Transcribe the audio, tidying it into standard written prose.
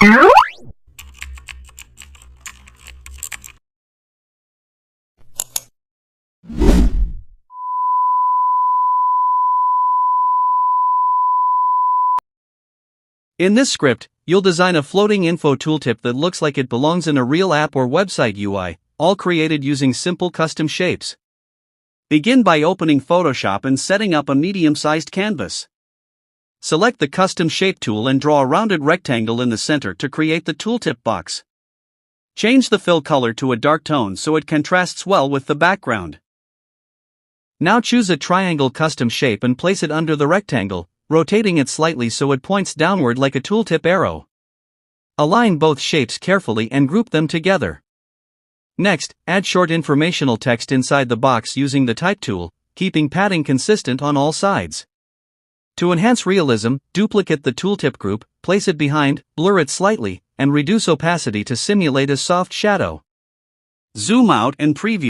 In this script, you'll design a floating info tooltip that looks like it belongs in a real app or website UI, all created using simple custom shapes. Begin by opening Photoshop and setting up a medium-sized canvas. Select the Custom Shape tool and draw a rounded rectangle in the center to create the tooltip box. Change the fill color to a dark tone so it contrasts well with the background. Now choose a triangle custom shape and place it under the rectangle, rotating it slightly so it points downward like a tooltip arrow. Align both shapes carefully and group them together. Next, add short informational text inside the box using the Type tool, keeping padding consistent on all sides. To enhance realism, duplicate the tooltip group, place it behind, blur it slightly, and reduce opacity to simulate a soft shadow. Zoom out and preview.